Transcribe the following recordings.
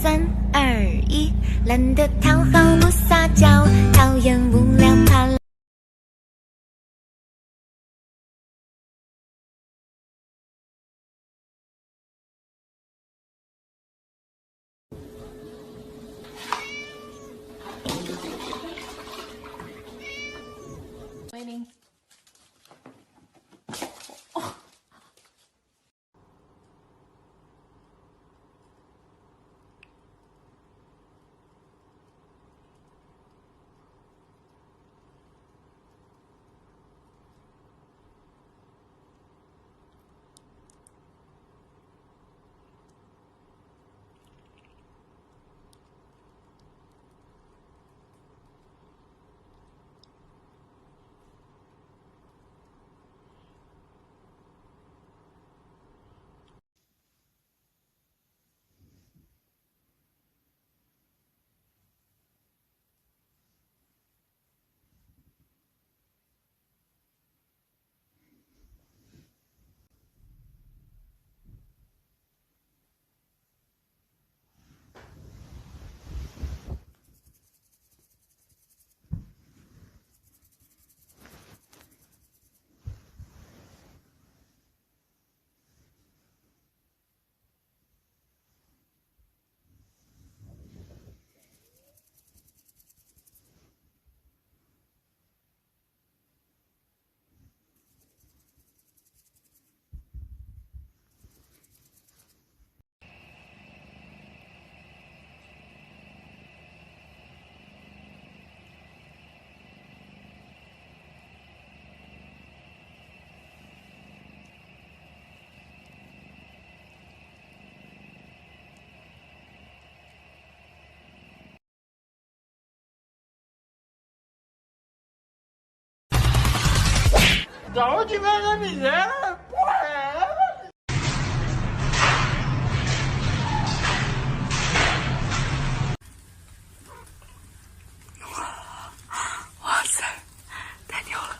3、2、1，懒得讨好不撒娇，讨厌无聊怕冷。Waiting.找你们个女人，哇塞，太牛了！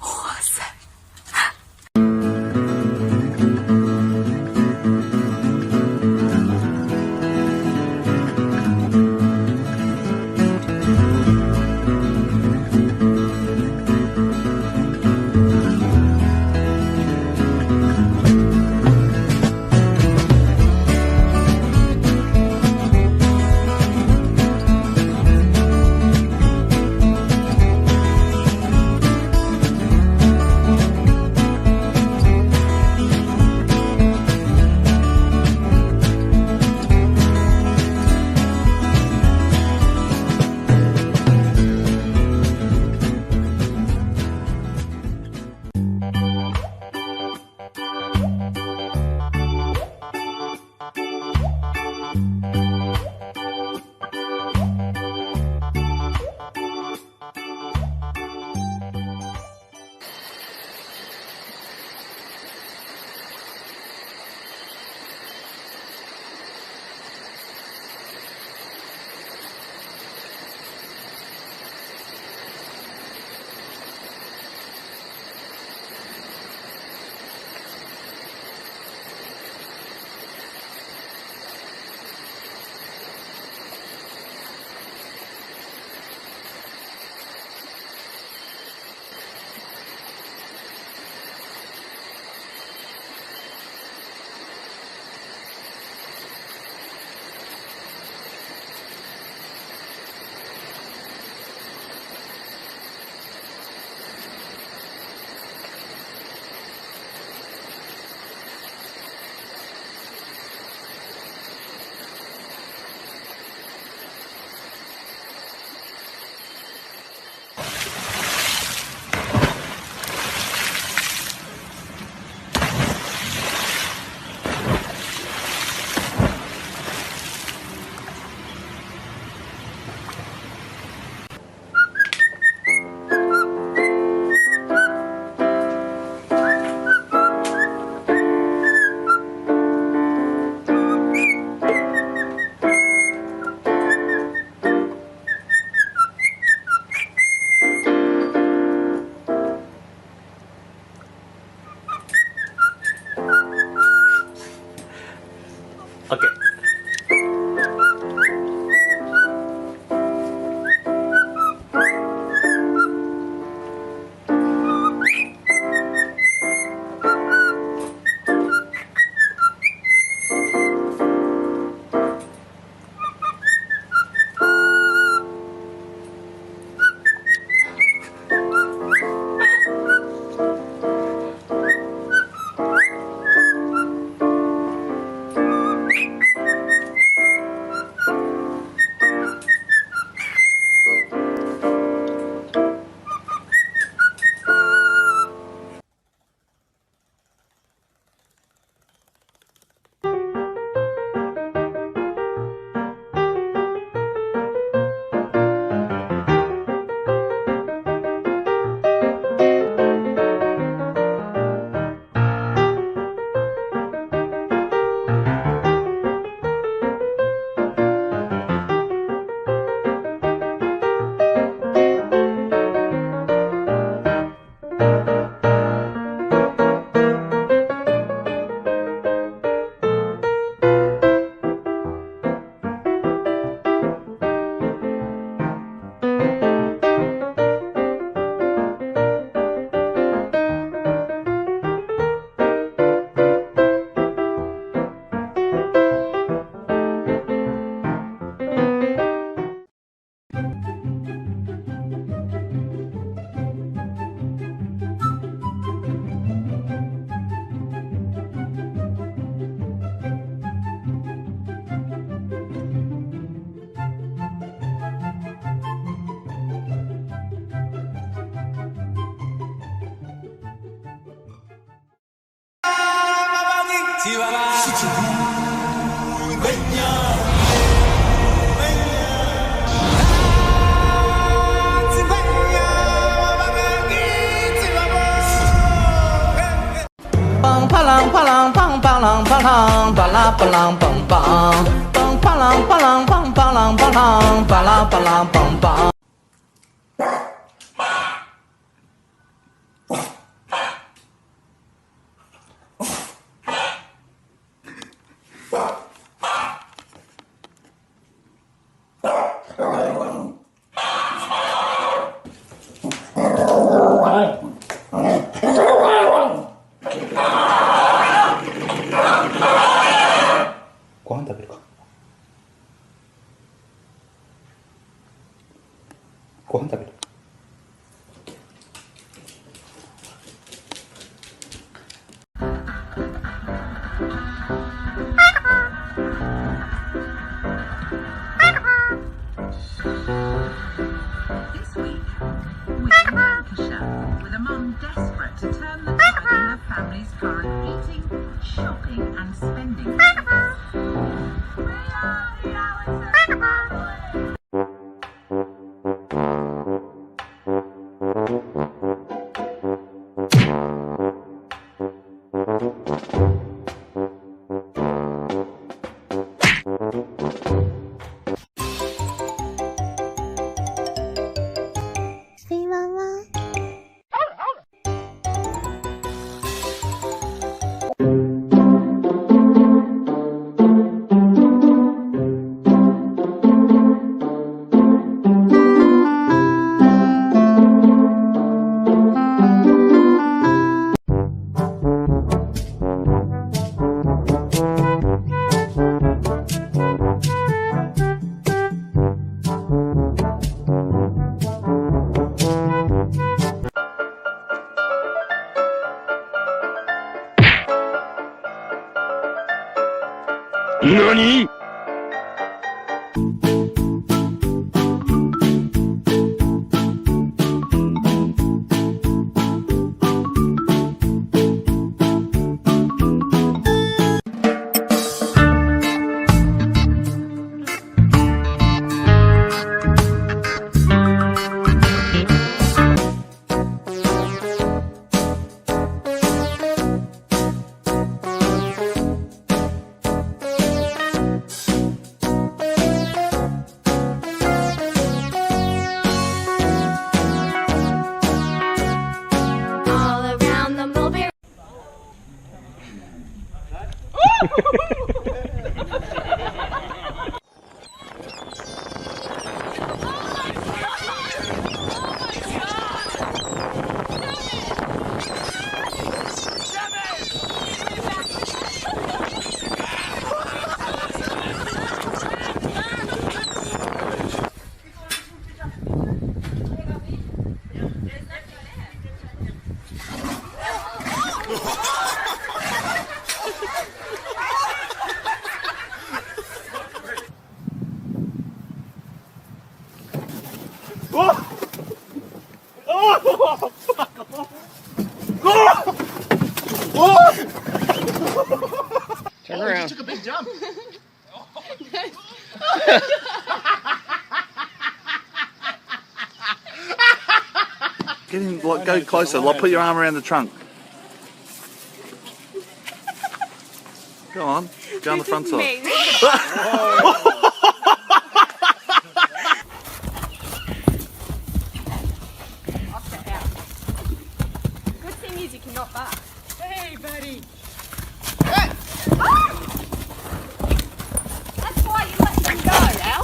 哇塞！オッケー。啪啷啪啷砰啪啷啪啷巴拉巴啷梆梆，梆啪啷啪啷砰啪啷啪啷巴拉巴啷梆梆。ご飯食べるか。ご飯食べる。This week, we make a show with a mum desperate to turn the tide in her family's current eating, shopping and spending. NANI? Get in, like, go closer. Like, put your arm around the trunk. Go on. Go on the front side. Good thing is you cannot bark. Hey, buddy. That's why you let them go, Al.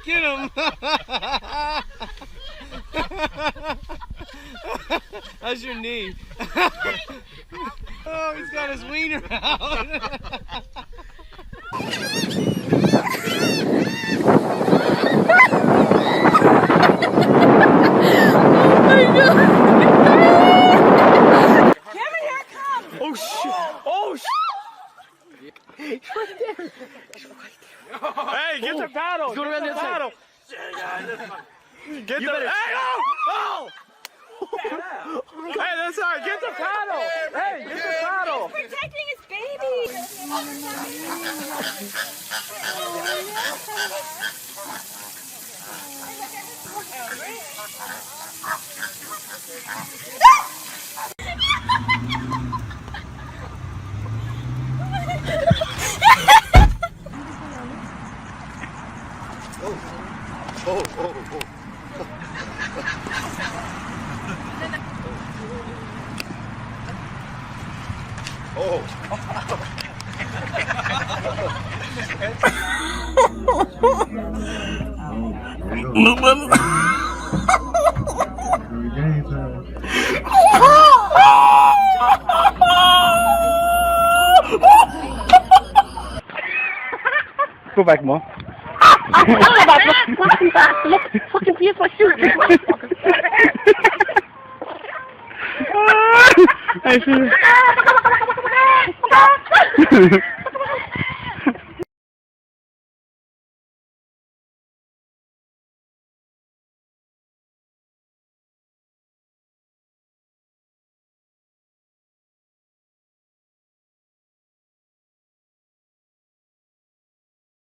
Get him! How's your knee? Oh, he's got his wiener out. Oh shit! Oh shit! Hey, get the paddle! Get the paddle! Get the hey, oh! Oh! Hey, that's alright. Get the paddle! Hey, get the paddle! Protecting his baby. Go back, Mom. Fucking piece my shoe. I see.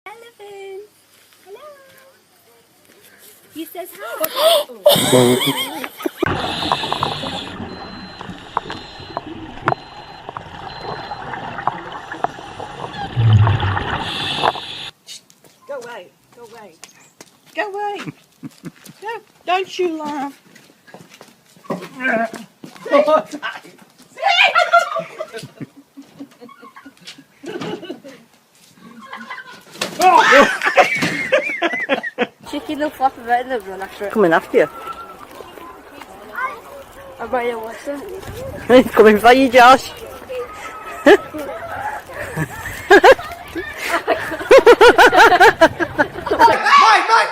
Elephant. Hello. He says hi. Go away. Go away. Go away. No, don't you laugh. Chicken will flop about in the run after it. Coming after you. I bet you listen. He's coming for you, Josh.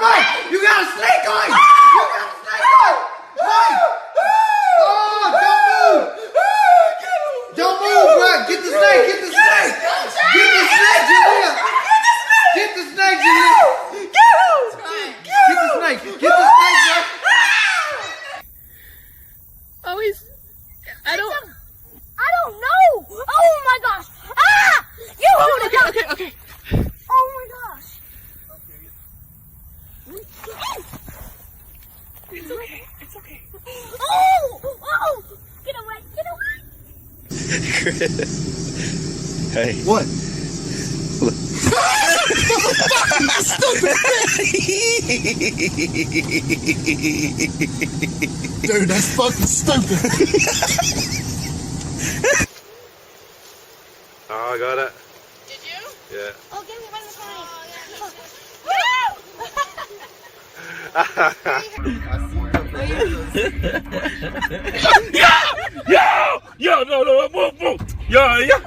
Mike! You got a snake on! You got a snake on! Mike! Oh, don't move, bro! Get the snake! Get the snake! Get the snake, Julia! Get the snake, Julia! Get the snake! Get the snake, bro! Oh, he's... I don't know. Oh my gosh. Ah! You hold it. Okay. Oh my gosh. It's okay. Oh! Get away. Hey. What? Dude, that's fucking stupid. Oh, I got it. Did you? Yeah. Oh, give me one of the Yo, no, move. Yeah, yeah.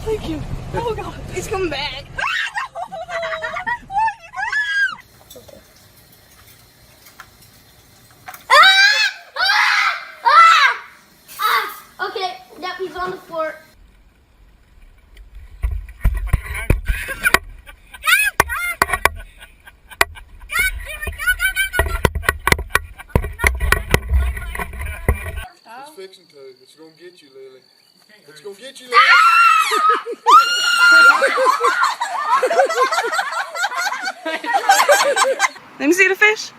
Thank you. Oh god, it's coming back. Okay, yep, he's on the floor. It's fixing to. It's gonna get you, Lily. It's gonna get you, Lily. Let me see the fish.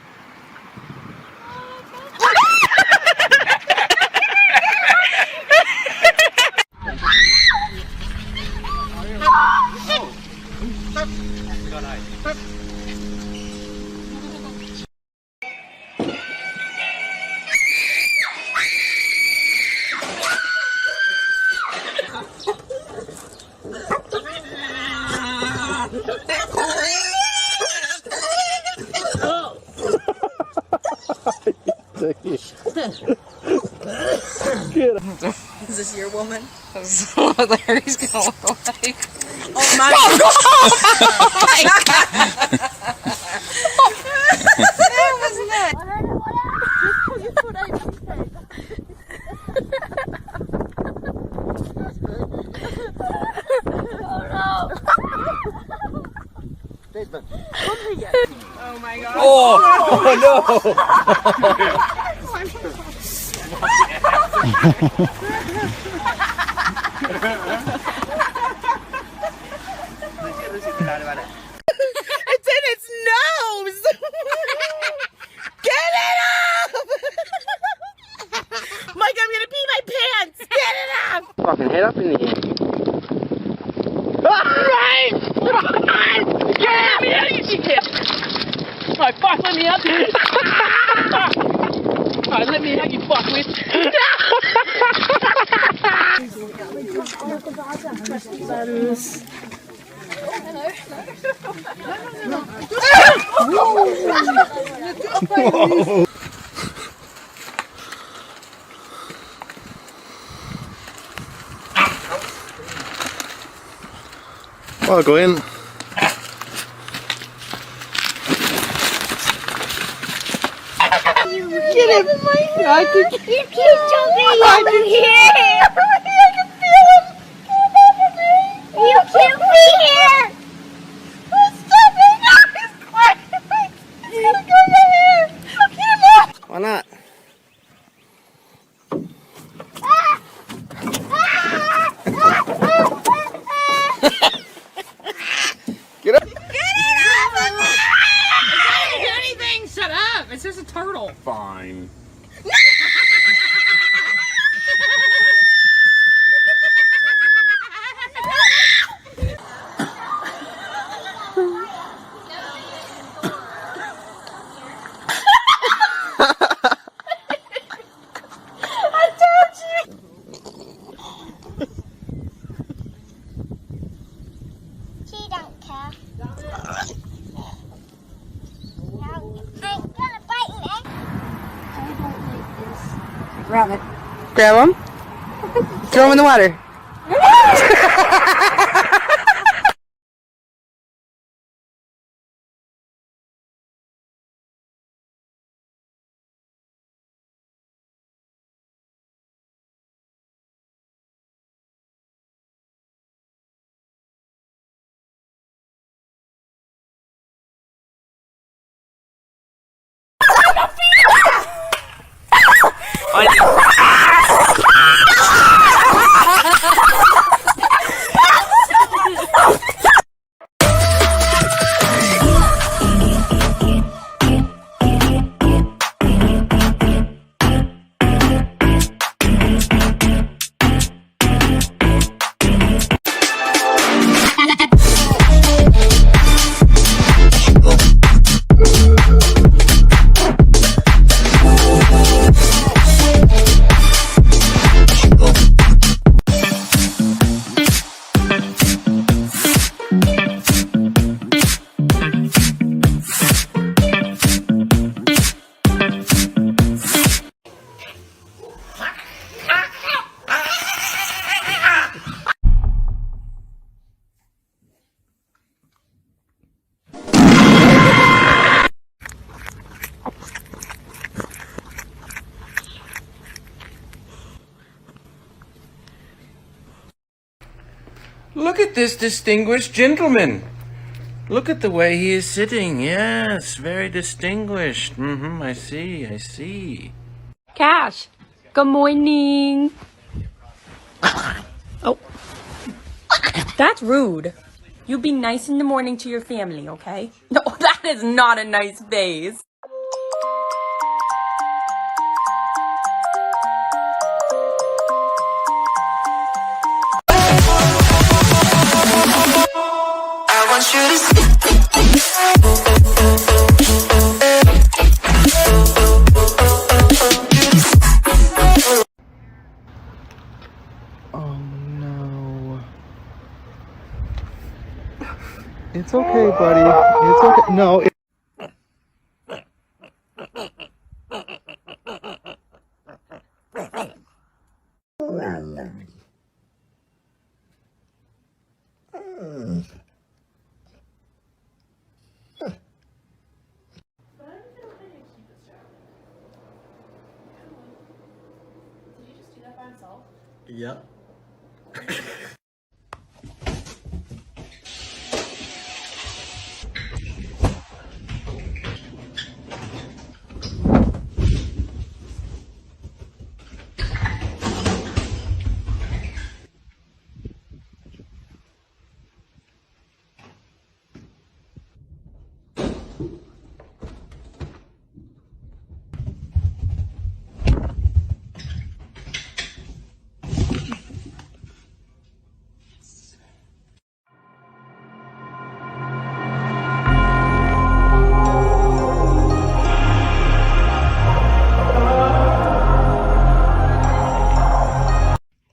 Is this your woman? Larry's gonna look away. Oh my god! That wasn't it. Oh my god. Oh no! It's in its nose! Get it up! Mike, I'm gonna pee my pants! Get it up! Fucking head up in the air. Alright! Get me out of here, kid! Alright, fuck, let me out. Alright, let me out, you fuckwit. Whoa. I'll go in. Get him! I can keep jumping over here! I can feel him! Get over me! You can't be here! Stop it! No, he's climbing! He's gonna go over here! Get him off! Why not? Get up! Get it off of me! It's not gonna do anything! Shut up! It's just a turtle. Fine. She don't care. I'm gonna bite me. Grab it. Grab him. Throw him in the water. Look at this distinguished gentleman. Look at the way he is sitting. Yes, very distinguished. I see, I see. Cash, good morning. Oh, that's rude. You be nice in the morning to your family, okay? No, that is not a nice face. I want you to Oh no. It's okay, buddy. It's okay. No. Yep.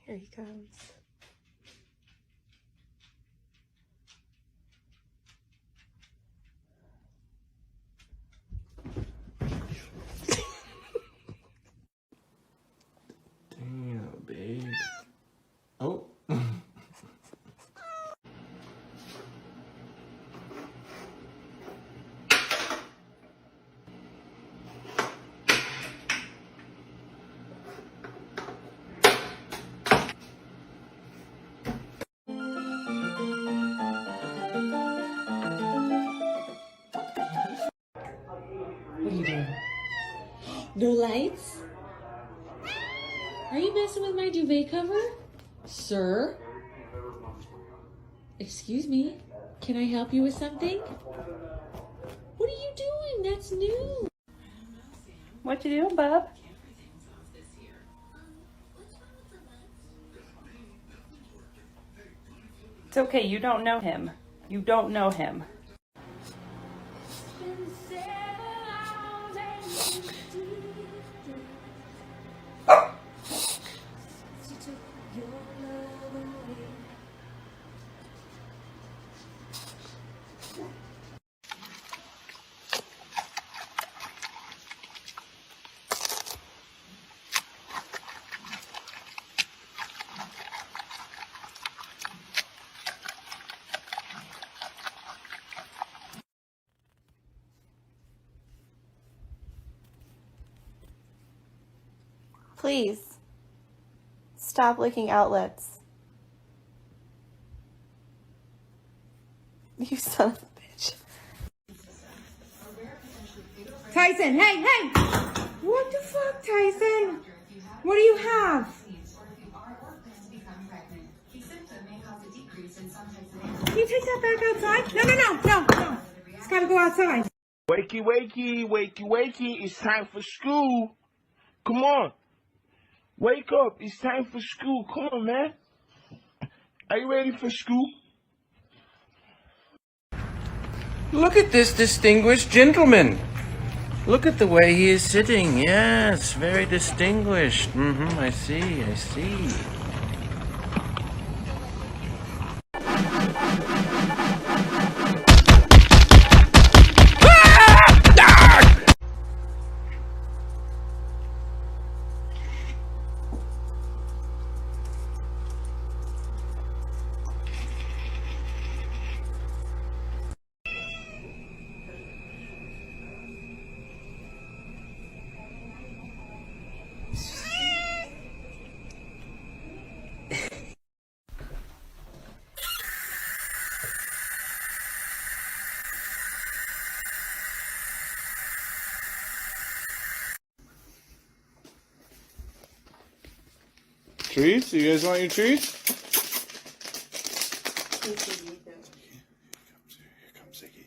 Here he comes. Damn, babe. Oh. What are you doing? No lights? Are you messing with my duvet cover? Sir? Excuse me? Can I help you with something? What are you doing? That's new. What you doing, bub? It's okay, you don't know him. You don't know him. Please, stop licking outlets. You son of a bitch. Tyson, hey, hey! What the fuck, Tyson? What do you have? Can you take that back outside? No. It's gotta go outside. Wakey, wakey, wakey, wakey. It's time for school. Come on. Wake up. It's time for school. Come on, man. Are you ready for school? Look at this distinguished gentleman. Look at the way he is sitting. Yes, very distinguished. I see, I see. Treats? You guys want your treats? Here comes Ziggy.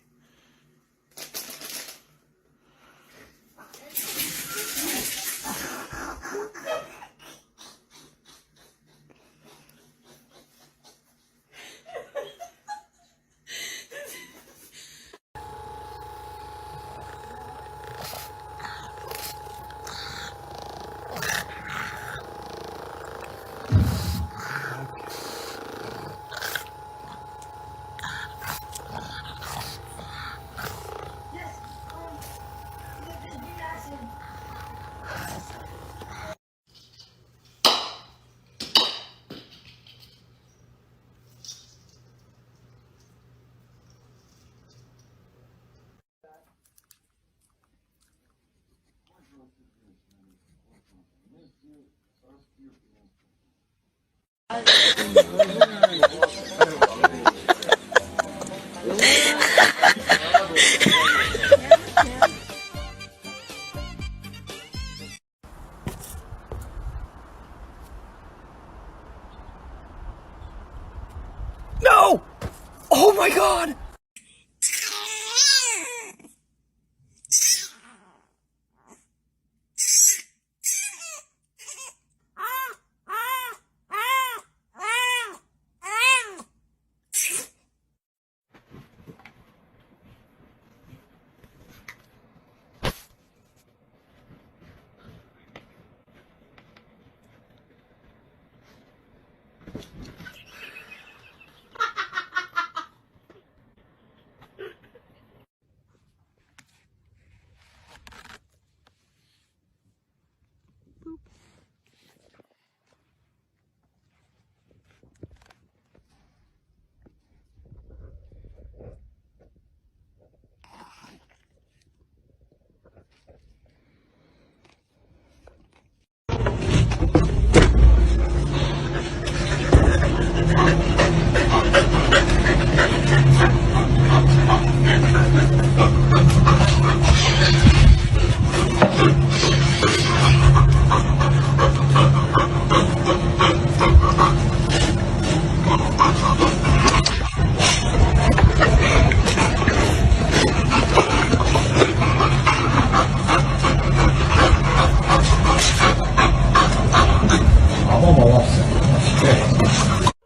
No! Oh my god!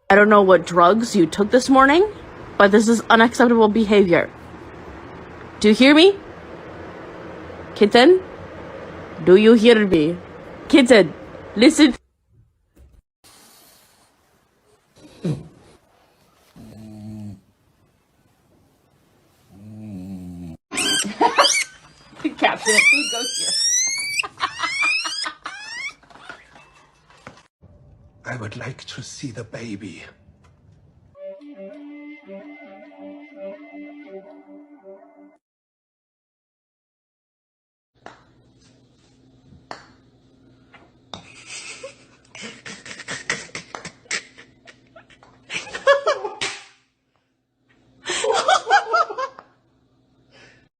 I don't know what drugs you took this morning, but this is unacceptable behavior. Do you hear me? Kitten? Do you hear me? Kitten, listen. Caption it. Food goes here. I would like to see the baby.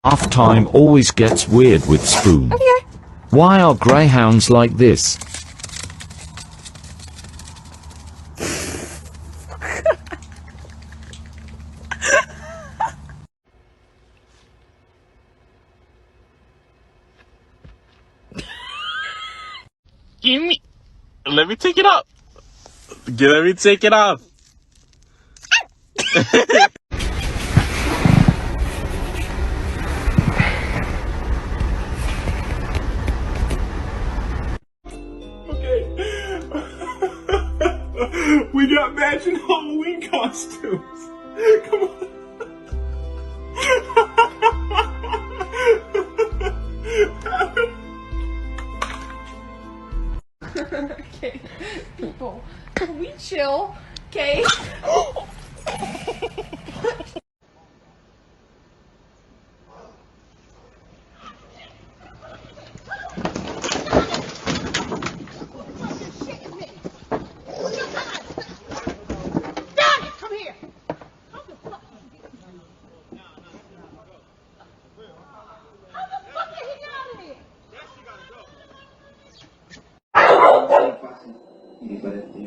Half time always gets weird with Spoon. Okay. Why are greyhounds like this? Give me. Let me take it off. Let me take it off. We got matching Halloween costumes. Come on. Okay, people, can we chill? Okay? But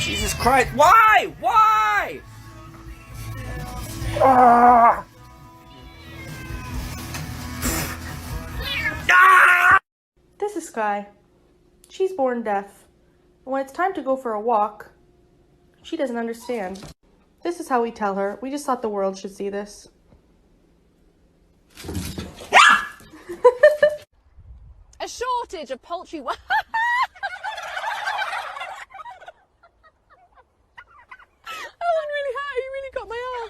Jesus Christ! Why? Why? Ah! This is Sky. She's born deaf. And when it's time to go for a walk, she doesn't understand. This is how we tell her. We just thought the world should see this. A shortage of poultry. That one really hurt. You really got my arm.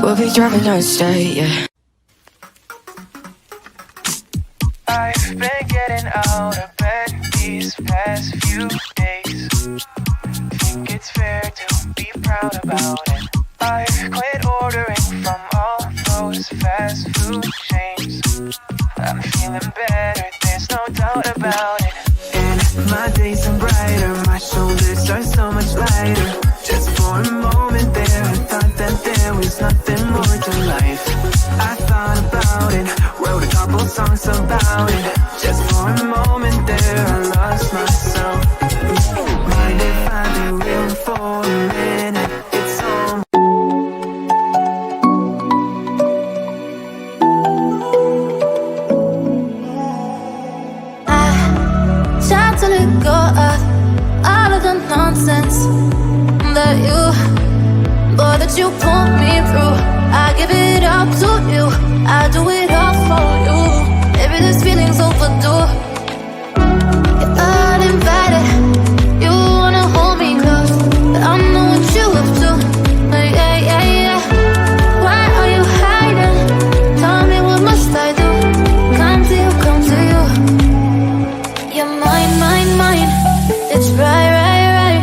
We'll be driving down state, yeah. I've been getting out of bed these past few days. Think it's fair to be proud about it. I've quit ordering from all those fast food chains. I'm feeling better, there's no doubt about it. And my days are brighter, my shoulders are so much lighter. Just for a moment there, I thought that there was nothing more to life. I thought about it, wrote a couple songs about it. Just for a moment there, I lost myself. Mind if I be real for a minute? It's all Time to let go of all of the nonsense that you put me through. I give it up to you, I do it all for you. Maybe this feeling's overdue. You're uninvited, you wanna hold me close, but I know what you up to. Yeah, yeah, yeah. Why are you hiding? Tell me what must I do? Come to you, come to you. You're mine, mine, mine. It's right, right, right.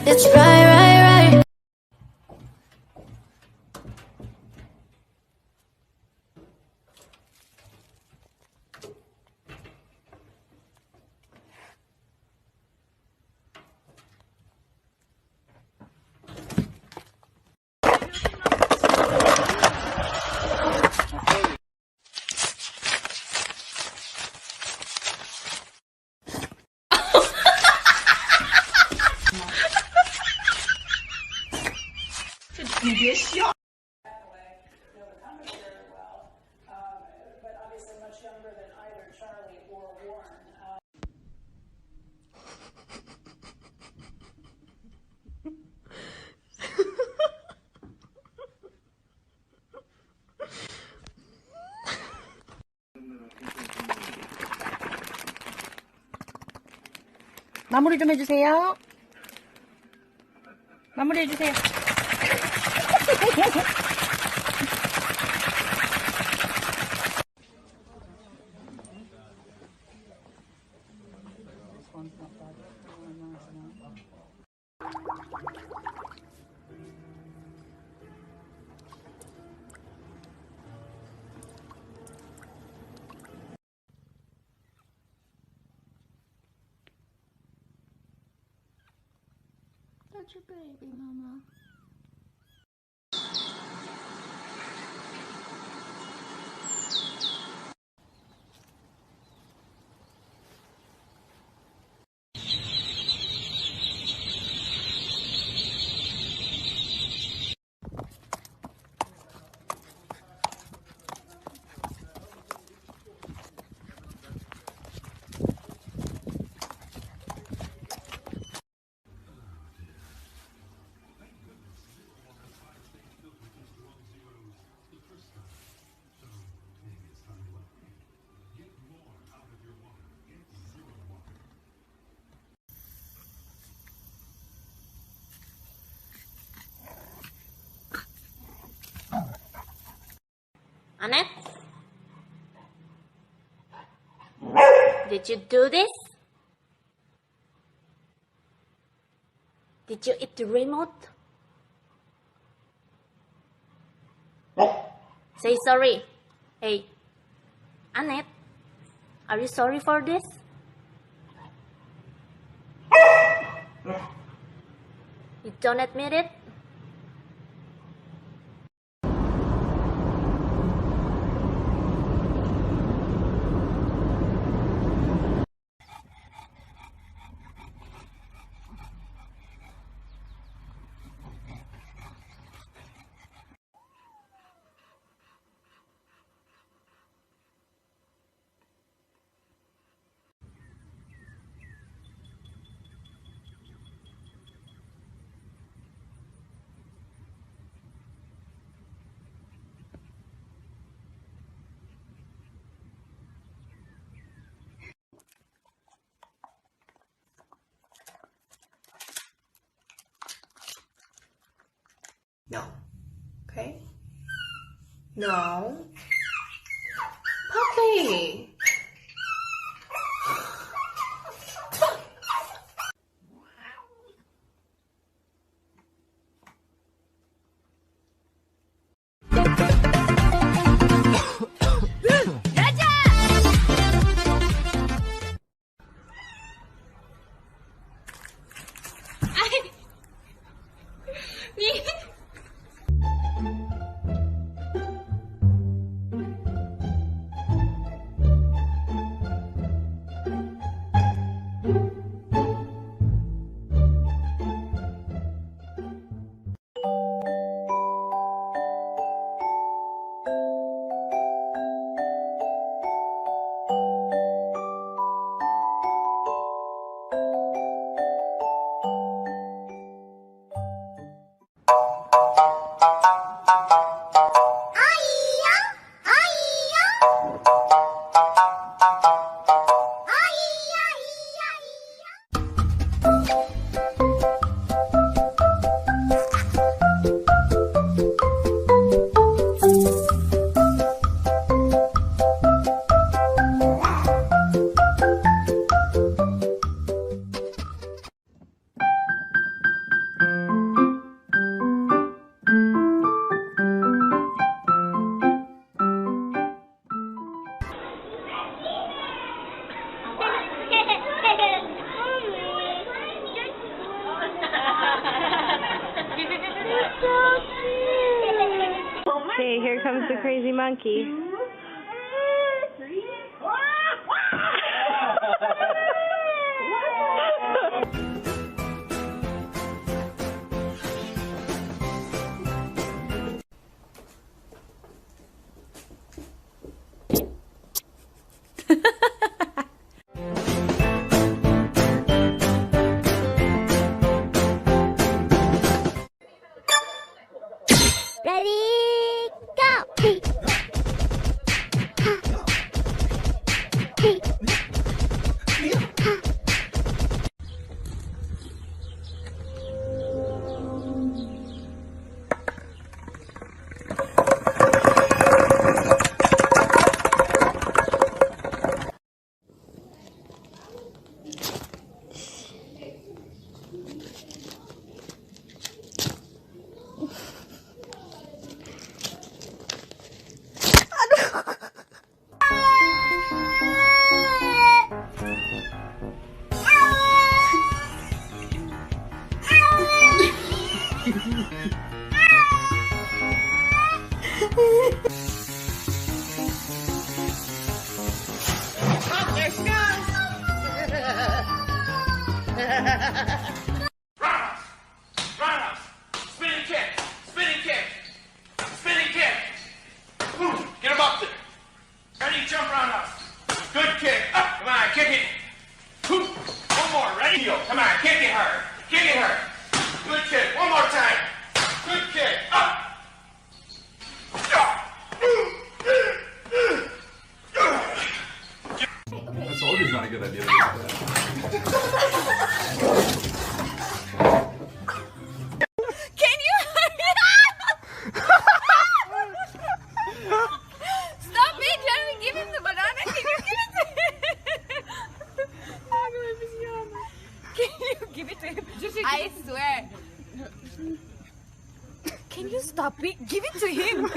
It's right, right, right. You get shot. 마무리 좀 해주세요. 마무리 해주세요. touch your baby, Mama. Annette? Did you do this? Did you eat the remote? Say sorry. Hey, Annette, are you sorry for this? You don't admit it? No. Okay? No. Puppy! Okay, here comes the crazy monkey. Ready, go! told you it's not a good idea. Can you stop me trying to give him the banana? Can you give it to him? Can you give it to him? I swear. Can you stop it? Give it to him.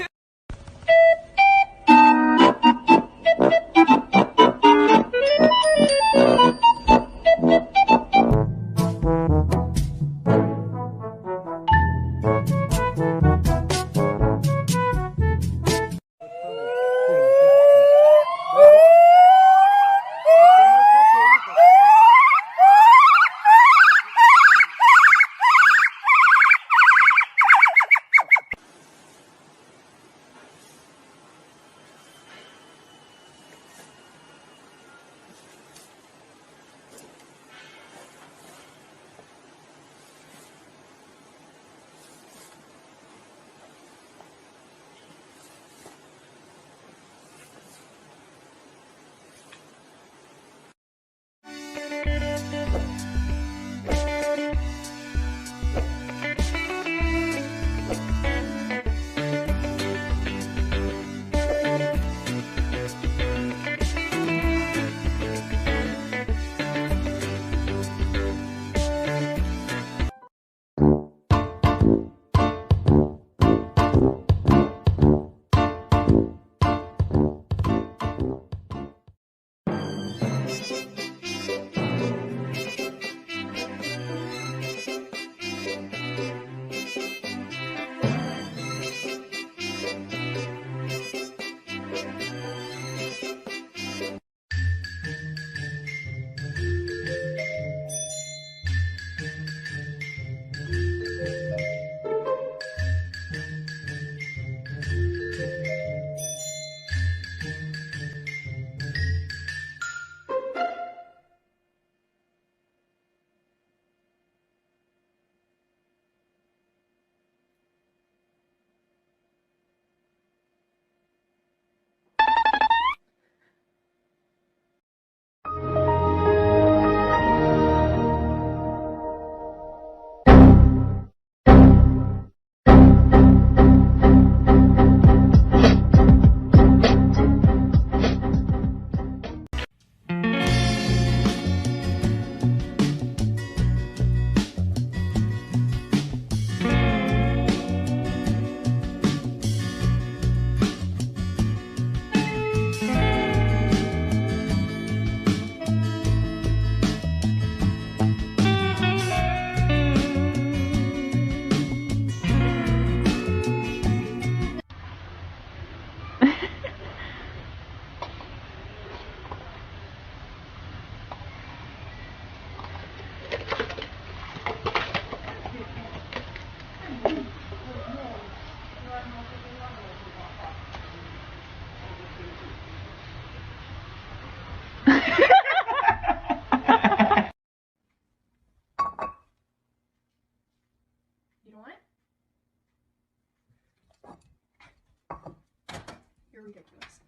You're ridiculous.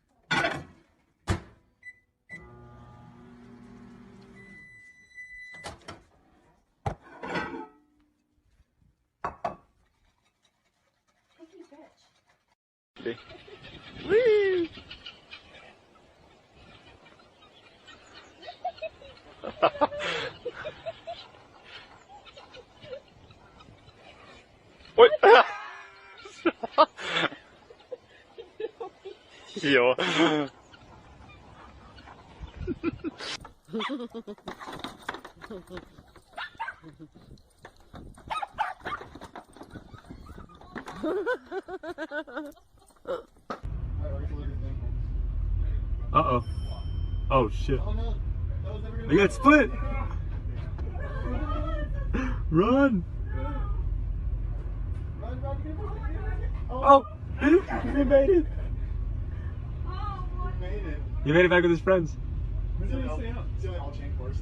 Whee! Oj! Jo. Uh-oh. Oh, shit. They got split! Run! Oh! He made it! He made it back with his friends. I'll change course.